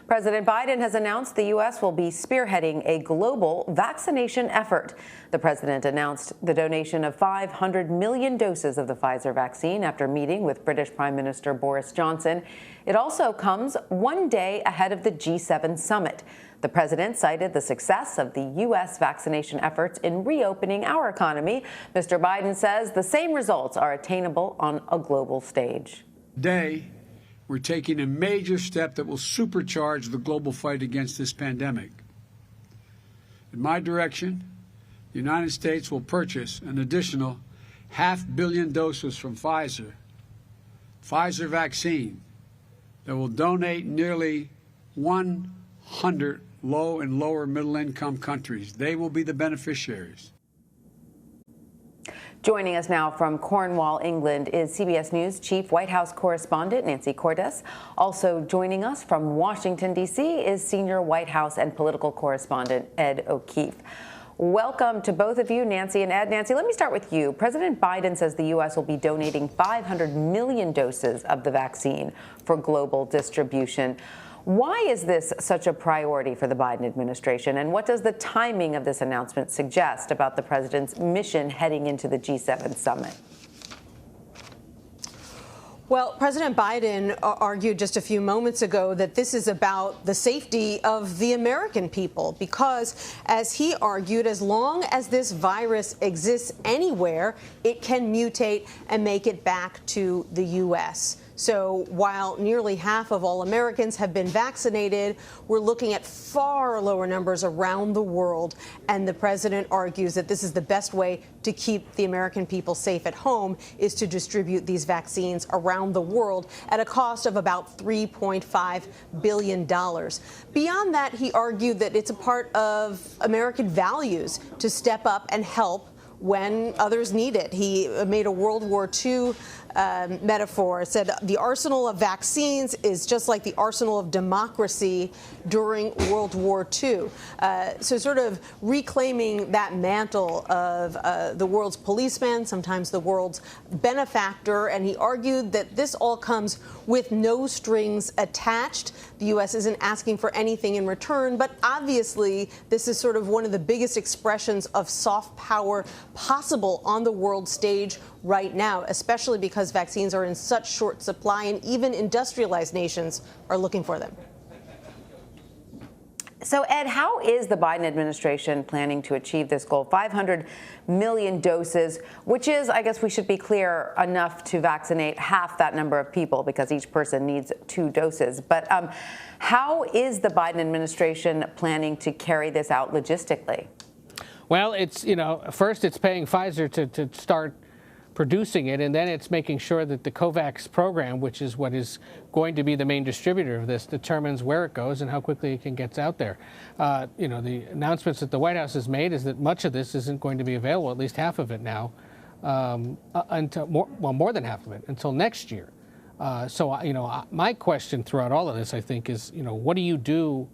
President Biden has announced the U.S. will be spearheading a global vaccination effort. The president announced the donation of 500 million doses of the Pfizer vaccine after meeting with British Prime Minister Boris Johnson. It also comes one day ahead of the G7 summit. The president cited the success of the U.S. vaccination efforts in reopening our economy. Mr. Biden says the same results are attainable on a global stage. Today, we're taking a major step that will supercharge the global fight against this pandemic. In my direction, the United States will purchase an additional 500 million doses from Pfizer vaccine, that will donate nearly 100 low and lower middle income countries. They will be the beneficiaries. Joining us now from Cornwall, England, is CBS News Chief White House correspondent Nancy Cordes. Also joining us from Washington, D.C. is Senior White House and political correspondent Ed O'Keefe. Welcome to both of you, Nancy and Ed. Nancy, let me start with you. President Biden says the U.S. will be donating 500 million doses of the vaccine for global distribution. Why is this such a priority for the Biden administration, and what does the timing of this announcement suggest about the president's mission heading into the G7 summit? Well, President Biden argued just a few moments ago that this is about the safety of the American people, because, as he argued, as long as this virus exists anywhere, it can mutate and make it back to the U.S. So while nearly half of all Americans have been vaccinated, we're looking at far lower numbers around the world. And the president argues that this is the best way to keep the American people safe at home, is to distribute these vaccines around the world at a cost of about $3.5 billion. Beyond that, he argued that it's a part of American values to step up and help when others need it. He made a World War II metaphor, said the arsenal of vaccines is just like the arsenal of democracy during World War II. So sort of reclaiming that mantle of the world's policeman, sometimes the world's benefactor, and he argued that this all comes with no strings attached. The U.S. isn't asking for anything in return, but obviously this is sort of one of the biggest expressions of soft power possible on the world stage right now, especially because vaccines are in such short supply and even industrialized nations are looking for them. So, Ed, how is the Biden administration planning to achieve this goal? 500 million doses, which is, I guess we should be clear, enough to vaccinate half that number of people, because each person needs 2 doses. But how is the Biden administration planning to carry this out logistically? Well, it's, first it's paying Pfizer to start producing it, and then it's making sure that the COVAX program, which is what is going to be the main distributor of this, determines where it goes and how quickly it can get out there. The announcements that the White House has made is that much of this isn't going to be available, at least half of it now, until more than half of it, until next year. My question throughout all of this, I think, is, what do you do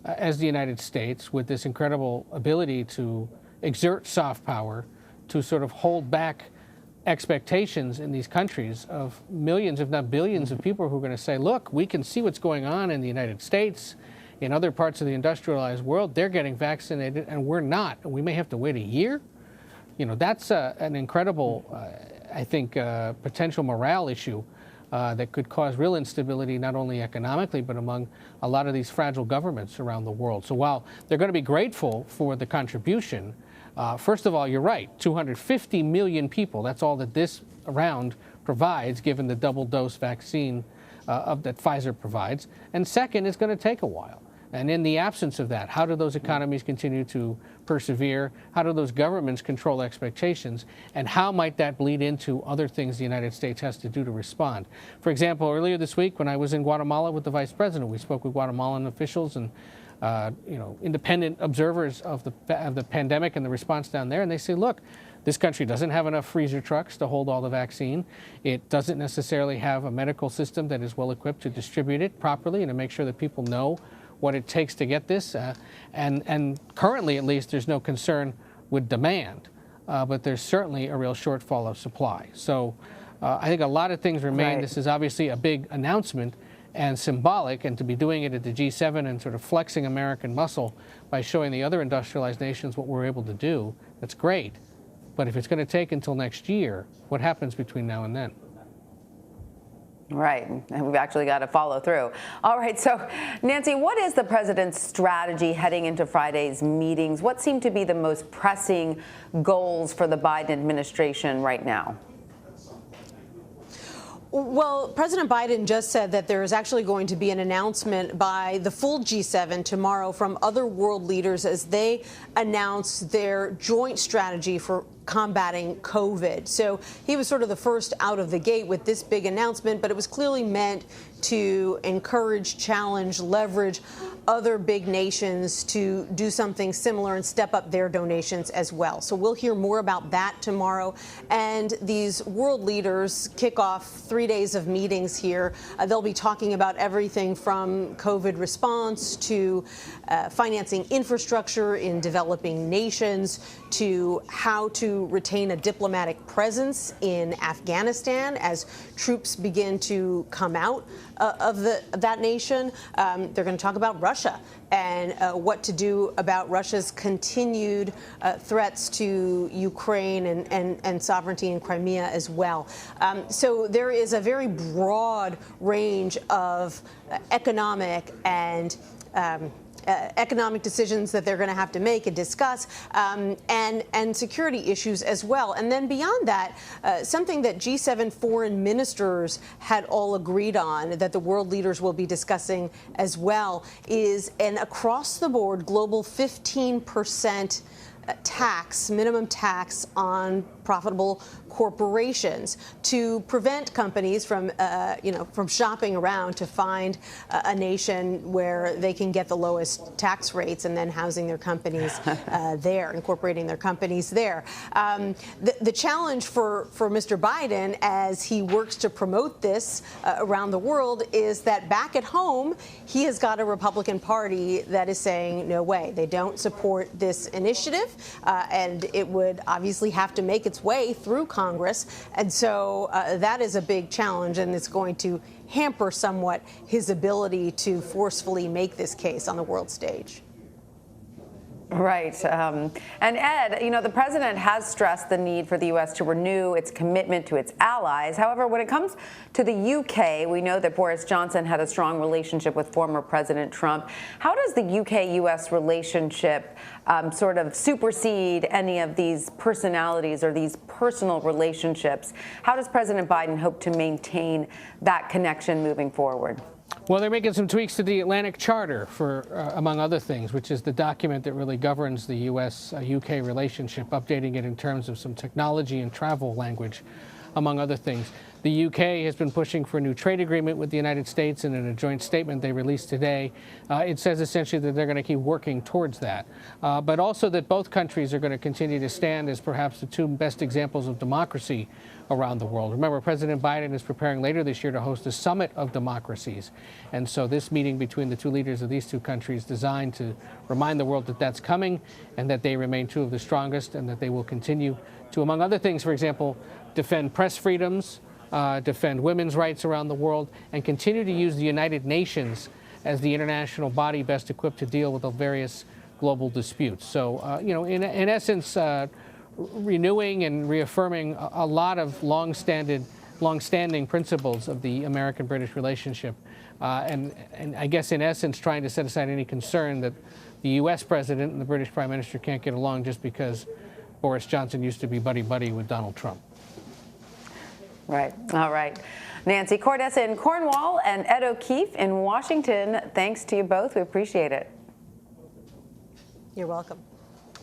as the United States with this incredible ability to exert soft power to sort of hold back expectations in these countries of millions, if not billions, of people who are going to say, look, we can see what's going on in the United States, in other parts of the industrialized world, they're getting vaccinated and we're not, and we may have to wait a year. That's an incredible, I think, potential morale issue that could cause real instability, not only economically, but among a lot of these fragile governments around the world. So while they're going to be grateful for the contribution, first of all, you're right, 250 million people, that's all that this round provides, given the double-dose vaccine that Pfizer provides. And second, it's going to take a while. And in the absence of that, how do those economies continue to persevere? How do those governments control expectations? And how might that bleed into other things the United States has to do to respond? For example, earlier this week when I was in Guatemala with the Vice President, we spoke with Guatemalan officials and independent observers of the pandemic and the response down there, and they say, look, this country doesn't have enough freezer trucks to hold all the vaccine. It doesn't necessarily have a medical system that is well equipped to distribute it properly and to make sure that people know what it takes to get this. And currently, at least, there's no concern with demand, but there's certainly a real shortfall of supply. So I think a lot of things remain. Right. This is obviously a big announcement, and symbolic, and to be doing it at the G7 and sort of flexing American muscle by showing the other industrialized nations what we're able to do, that's great. But if it's going to take until next year, what happens between now and then? Right, and we've actually got to follow through. All right, so Nancy, what is the president's strategy heading into Friday's meetings? What seem to be the most pressing goals for the Biden administration right now? Well, President Biden just said that there is actually going to be an announcement by the full G7 tomorrow from other world leaders as they announce their joint strategy for combating COVID. So he was sort of the first out of the gate with this big announcement, but it was clearly meant to encourage, challenge, leverage other big nations to do something similar and step up their donations as well. So we'll hear more about that tomorrow. And these world leaders kick off 3 days of meetings here. They'll be talking about everything from COVID response to financing infrastructure in developing nations to how to retain a diplomatic presence in Afghanistan as troops begin to come out of that nation. They're going to talk about Russia and what to do about Russia's continued threats to Ukraine and sovereignty in Crimea as well. So there is a very broad range of economic and economic decisions that they're going to have to make and discuss, and security issues as well. And then beyond that, something that G7 foreign ministers had all agreed on that the world leaders will be discussing as well is an across-the-board global 15% minimum tax on profitable corporations to prevent companies from, from shopping around to find a nation where they can get the lowest tax rates and then housing their companies there, incorporating their companies there. The challenge for Mr. Biden as he works to promote this around the world is that back at home, he has got a Republican Party that is saying, no way, they don't support this initiative, and it would obviously have to make its way through Congress. And so that is a big challenge, and it's going to hamper somewhat his ability to forcefully make this case on the world stage. Right. And Ed, the president has stressed the need for the U.S. to renew its commitment to its allies. However, when it comes to the U.K., we know that Boris Johnson had a strong relationship with former President Trump. How does the U.K.-U.S. relationship sort of supersede any of these personalities or these personal relationships? How does President Biden hope to maintain that connection moving forward? Well, they're making some tweaks to the Atlantic Charter, for among other things, which is the document that really governs the U.S.-UK relationship, updating it in terms of some technology and travel language, among other things. The U.K. has been pushing for a new trade agreement with the United States, and in a joint statement they released today, it says essentially that they're going to keep working towards that, but also that both countries are going to continue to stand as perhaps the two best examples of democracy around the world. Remember, President Biden is preparing later this year to host a summit of democracies. And so this meeting between the two leaders of these two countries is designed to remind the world that that's coming and that they remain two of the strongest and that they will continue to, among other things, for example, defend press freedoms, defend women's rights around the world, and continue to use the United Nations as the international body best equipped to deal with the various global disputes. So, in essence, renewing and reaffirming a lot of long-standing principles of the American-British relationship, and I guess in essence trying to set aside any concern that the U.S. president and the British prime minister can't get along just because Boris Johnson used to be buddy-buddy with Donald Trump. Right. All right. Nancy Cordes in Cornwall and Ed O'Keefe in Washington. Thanks to you both. We appreciate it. You're welcome.